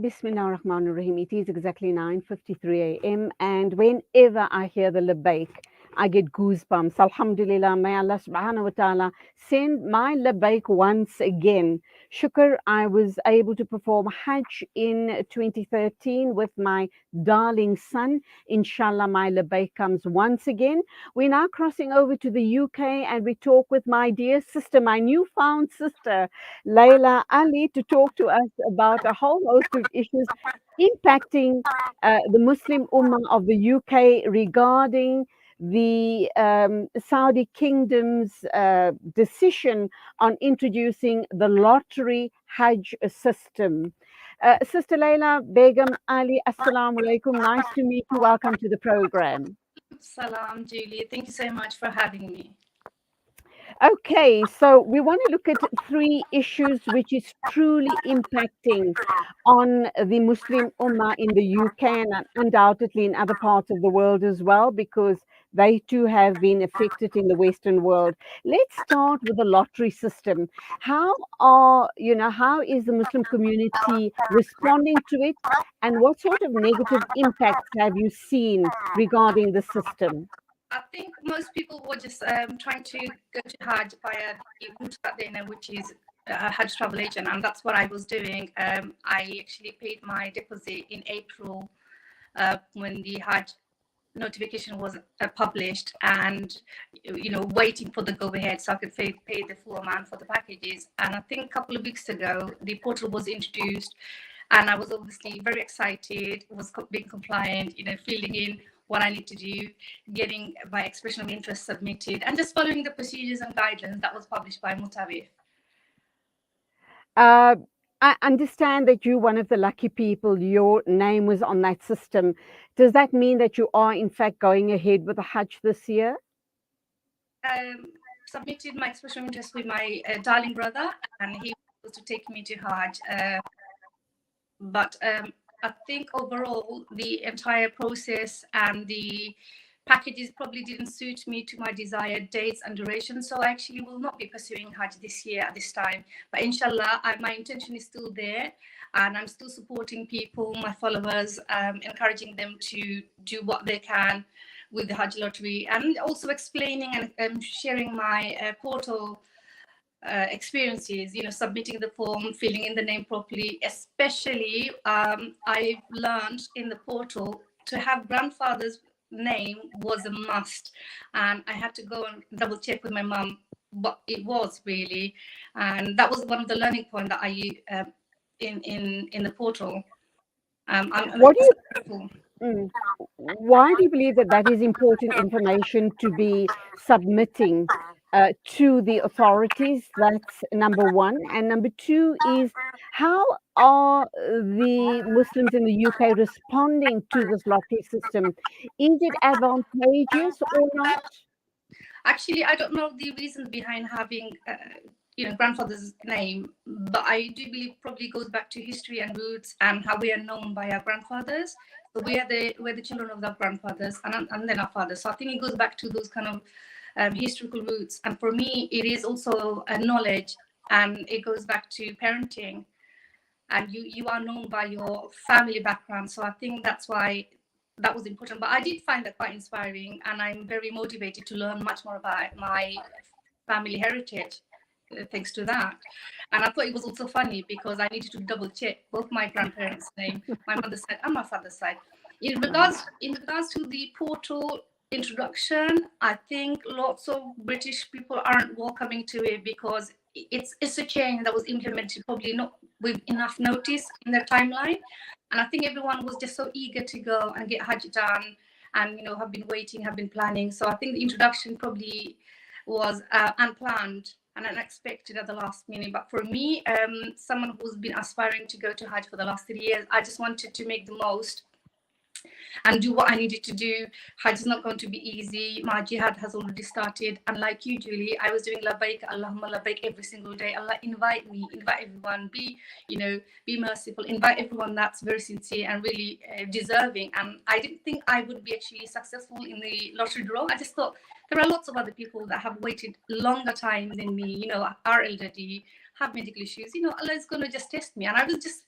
Bismillah ar-Rahman ar-Rahim. It is exactly 9:53 a.m. and whenever I hear the labbaik, I get goosebumps. Alhamdulillah, may Allah subhanahu wa ta'ala send my labbaik once again. Shukr, I was able to perform Hajj in 2013 with my darling son. Inshallah, my labbaik comes once again. We're now crossing over to the UK and we talk with my dear sister, my newfound sister, Layla Ali, to talk to us about a whole host of issues impacting the Muslim Ummah of the UK regarding the Saudi Kingdom's decision on introducing the lottery Hajj system. Sister Layla Begum Ali, Assalamu alaikum. Nice to meet you. Welcome to the program. Salam, Julie. Thank you so much for having me. Okay, so we want to look at three issues which is truly impacting on the Muslim Ummah in the UK and undoubtedly in other parts of the world as well, because they too have been affected in the Western world. Let's start with the lottery system. How is the Muslim community responding to it, and what sort of negative impacts have you seen regarding the system? I think most people were just trying to go to Hajj via the route that they know, which is Hajj travel agent, and that's what I was doing. I actually paid my deposit in April when the Hajj notification was published, and waiting for the go ahead so I could pay the full amount for the packages. And I think a couple of weeks ago the portal was introduced, and I was obviously very excited, was being compliant, filling in what I need to do, getting my expression of interest submitted, and just following the procedures and guidelines that was published by Mutawif. Uh, I understand that you're one of the lucky people. Your name was on that system. Does that mean that you are, in fact, going ahead with the Hajj this year? Submitted my expression of interest with my darling brother, and he was to take me to Hajj. But I think overall, the entire process and the packages probably didn't suit me to my desired dates and duration. So I actually will not be pursuing Hajj this year at this time. But inshallah, my intention is still there. And I'm still supporting people, my followers, encouraging them to do what they can with the Hajj Lottery, and also explaining and sharing my portal experiences, submitting the form, filling in the name properly. Especially, I've learned in the portal to have grandfather's name was a must, and I had to go and double check with my mum what it was really, and that was one of the learning points that I in the portal. I'm What do you, grateful. mm, why do you believe that that is important information to be submitting to the authorities? That's number one. And number two is, how are the Muslims in the UK responding to this lottery system? Is it advantageous or not? Actually, I don't know the reasons behind having, grandfather's name, but I do believe probably goes back to history and roots and how we are known by our grandfathers. So we're the children of our grandfathers and then our fathers. So I think it goes back to those kind of historical roots. And for me, it is also a knowledge, and it goes back to parenting. And you are known by your family background. So I think that's why that was important. But I did find that quite inspiring, and I'm very motivated to learn much more about my family heritage thanks to that. And I thought it was also funny because I needed to double check both my grandparents' name, my mother's side and my father's side. In regards to the portal introduction, I think lots of British people aren't welcoming to it because it's a change that was implemented probably not with enough notice in their timeline. And I think everyone was just so eager to go and get Hajj done, and have been waiting, have been planning. So I think the introduction probably was unplanned and unexpected at the last minute. But for me, someone who's been aspiring to go to Hajj for the last 3 years, I just wanted to make the most and do what I needed to do. Hajj is not going to be easy. My jihad has already started. And like you, Julie, I was doing labbaik, Allahumma labbaik every single day. Allah, invite me, invite everyone. Be merciful. Invite everyone that's very sincere and really deserving. And I didn't think I would be actually successful in the lottery draw. I just thought there are lots of other people that have waited longer time than me, are elderly, have medical issues. Allah is going to just test me. And I was just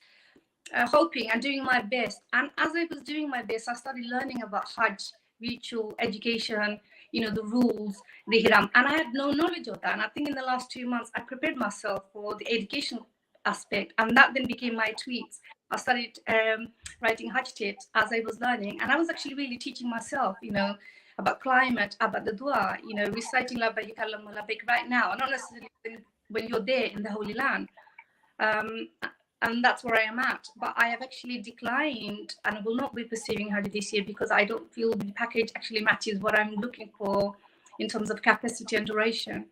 hoping and doing my best. And as I was doing my best, I started learning about Hajj, ritual, education, the rules, the hiram. And I had no knowledge of that. And I think in the last 2 months, I prepared myself for the education aspect. And that then became my tweets. I started writing Hajj tips as I was learning. And I was actually really teaching myself, about climate, about the dua, reciting Labbaik Allahumma Labbaik right now. And not necessarily when you're there in the Holy Land. Um, and that's where I am at. But I have actually declined and will not be pursuing Hajj this year because I don't feel the package actually matches what I'm looking for in terms of capacity and duration.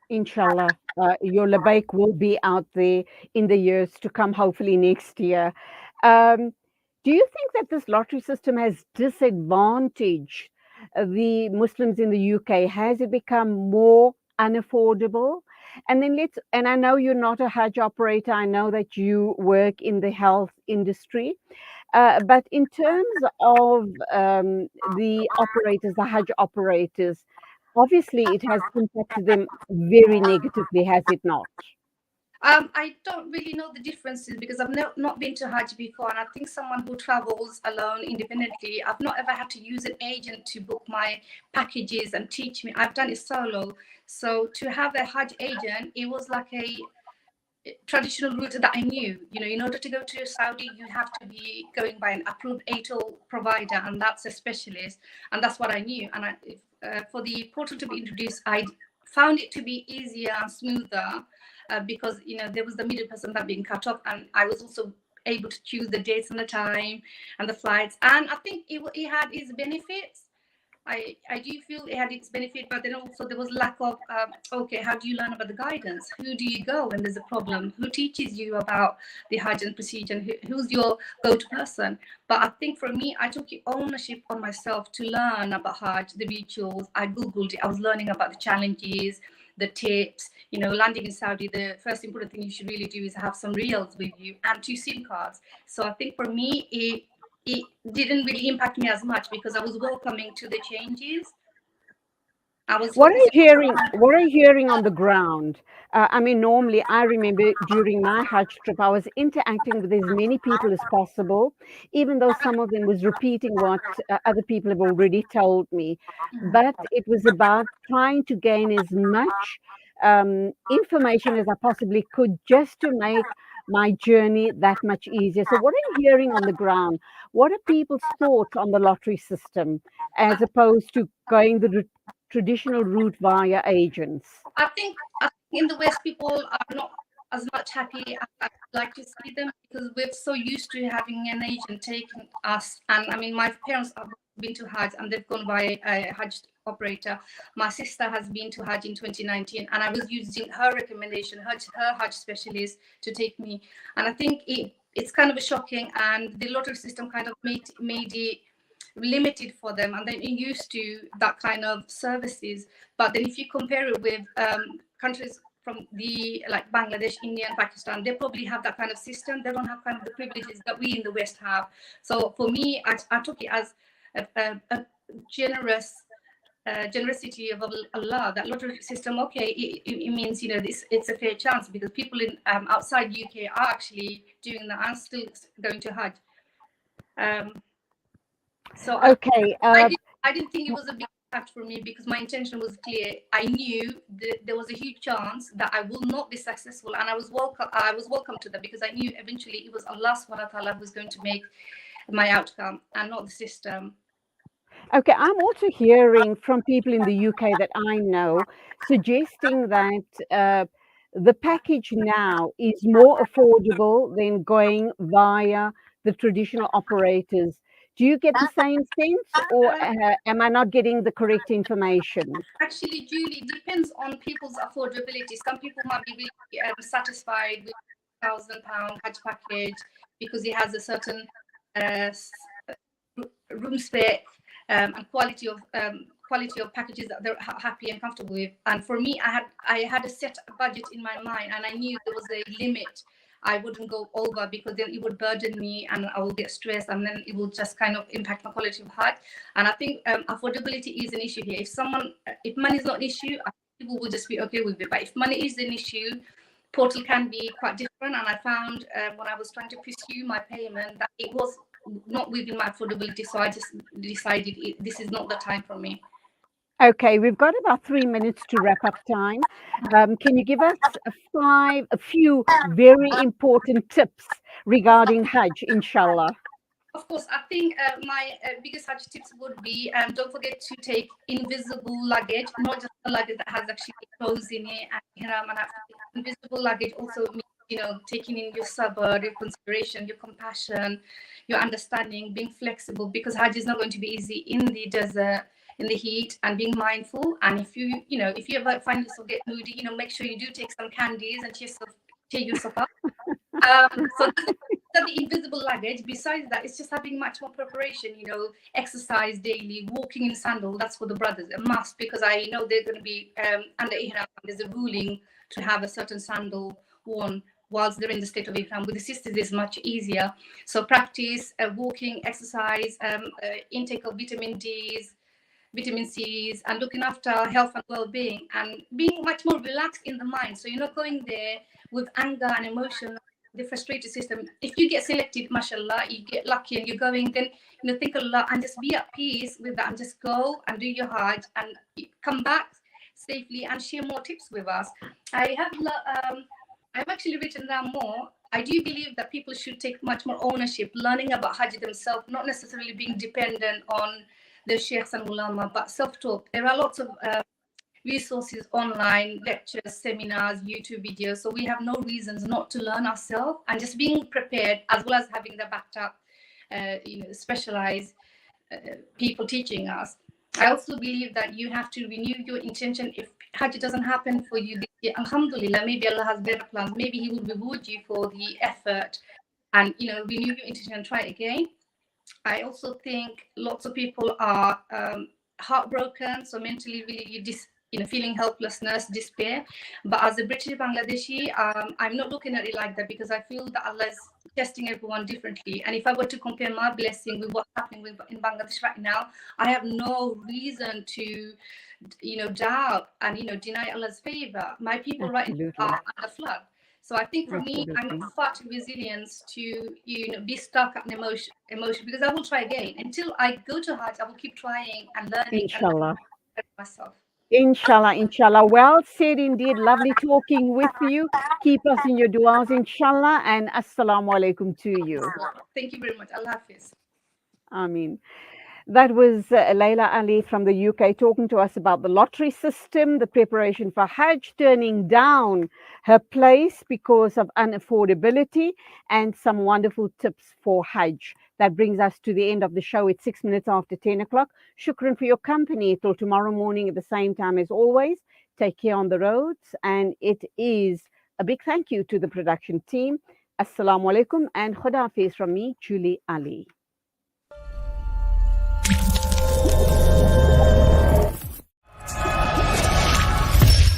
Inshallah, your Labaik will be out there in the years to come, hopefully next year. Um, do you think that this lottery system has disadvantaged the Muslims in the UK? Has it become more unaffordable? And then and I know you're not a Hajj operator, I know that you work in the health industry. But in terms of the operators, the Hajj operators, obviously it has impacted them very negatively, has it not? I don't really know the differences because I've not been to Hajj before, and I think someone who travels alone independently, I've not ever had to use an agent to book my packages and teach me. I've done it solo. So to have a Hajj agent, it was like a traditional route that I knew. In order to go to Saudi, you have to be going by an approved ATO provider, and that's a specialist, and that's what I knew. And for the portal to be introduced, I found it to be easier and smoother because there was the middle person that being cut off, and I was also able to choose the dates and the time and the flights, and I think it had its benefits. I do feel it had its benefit, but then also there was lack of, okay, how do you learn about the guidance? Who do you go when there's a problem? Who teaches you about the Hajj and procedure? And who's your go-to person? But I think for me, I took ownership on myself to learn about Hajj, the rituals. I Googled it. I was learning about the challenges, the tips. Landing in Saudi, the first important thing you should really do is have some reels with you and 2 SIM cards. So I think for me, it didn't really impact me as much because I was welcoming to the changes. I was What are you focusing. hearing? What are you hearing on the ground? I mean, normally I remember during my Hajj trip, I was interacting with as many people as possible, even though some of them was repeating what other people have already told me. But it was about trying to gain as much information as I possibly could, just to make my journey that much easier. So, what are you hearing on the ground? What are people's thoughts on the lottery system as opposed to going the traditional route via agents? I think in the West, people are not as much happy as I'd like to see them because we're so used to having an agent taking us. And I mean, my parents have been to Hajj and they've gone by a Hajj operator. My sister has been to Hajj in 2019, and I was using her recommendation, her Hajj specialist, to take me. And I think it's kind of shocking, and the lottery system kind of made it limited for them, and then used to that kind of services. But then if you compare it with countries from the like Bangladesh, India, and Pakistan, they probably have that kind of system. They don't have kind of the privileges that we in the West have. So for me, I took it as a generous generosity of Allah. That lottery system, okay, it means it's a fair chance because people in outside UK are actually doing that and still going to Hajj. So Okay. I didn't think it was a big impact for me because my intention was clear. I knew that there was a huge chance that I will not be successful, and I was welcome to that because I knew eventually it was Allah subhanahu wa ta'ala who was going to make my outcome and not the system. Okay, I'm also hearing from people in the UK that I know suggesting that the package now is more affordable than going via the traditional operators. Do you get the same sense, or am I not getting the correct information? Actually, Julie, depends on people's affordability. Some people might be really satisfied with £1,000 Hajj package because it has a certain room spec and quality of packages that they're happy and comfortable with. And for me, I had a set budget in my mind, and I knew there was a limit. I wouldn't go over because then it would burden me and I will get stressed, and then it will just kind of impact my quality of Hajj. And I think affordability is an issue here. If money is not an issue, people will just be okay with it. But if money is an issue, portal can be quite different. And I found when I was trying to pursue my payment that it was not within my affordability. So I just decided this is not the time for me. Okay, we've got about 3 minutes to wrap up time. Can you give us a few very important tips regarding Hajj, inshallah? Of course, I think my biggest Hajj tips would be don't forget to take invisible luggage, not just the luggage that has actually clothes in it and ihram and actually invisible luggage also means, taking in your sabr, your consideration, your compassion, your understanding, being flexible, because Hajj is not going to be easy in the desert, in the heat, and being mindful. And if you ever find yourself get moody, make sure you do take some candies and cheer yourself up. So that's the invisible luggage. Besides that, it's just having much more preparation, exercise daily, walking in sandal. That's for the brothers, a must, because I know they're going to be under ihram. There's a ruling to have a certain sandal worn whilst they're in the state of ihram. With the sisters, it's much easier. So practice walking, exercise, intake of vitamin D's, vitamin C's, and looking after health and well-being, and being much more relaxed in the mind. So you're not going there with anger and emotion, the frustrated system. If you get selected, mashallah, you get lucky and you're going, then think a lot and just be at peace with that, and just go and do your Hajj and come back safely and share more tips with us. I've actually written down more. I do believe that people should take much more ownership, learning about Hajj themselves, not necessarily being dependent on the sheikhs and ulama, but self-taught. There are lots of resources online, lectures, seminars, YouTube videos. So we have no reasons not to learn ourselves, and just being prepared, as well as having the backed up, specialized people teaching us. I also believe that you have to renew your intention. If Hajj doesn't happen for you this year, alhamdulillah, maybe Allah has better plans. Maybe He will reward you for the effort, and renew your intention and try again. I also think lots of people are heartbroken, so mentally really feeling helplessness, despair. But as a British Bangladeshi, I'm not looking at it like that, because I feel that Allah is testing everyone differently. And if I were to compare my blessing with what's happening in Bangladesh right now, I have no reason to doubt and deny Allah's favor. My people right now are under flood. So I think for me, I'm far too resilient to be stuck at an emotion, because I will try again. Until I go to Hajj, I will keep trying and learning Inshallah. and myself. Inshallah, inshallah. Well said indeed. Lovely talking with you. Keep us in your du'as, inshallah, and assalamu alaikum to you. Thank you very much. Allah Hafiz. Ameen. That was Layla Ali from the UK talking to us about the lottery system, the preparation for Hajj, turning down her place because of unaffordability, and some wonderful tips for Hajj. That brings us to the end of the show. It's 6 minutes after 10 o'clock. Shukran for your company. Till tomorrow morning at the same time as always. Take care on the roads. And it is a big thank you to the production team. Assalamu alaikum and Khuda Hafiz from me, Julie Ali.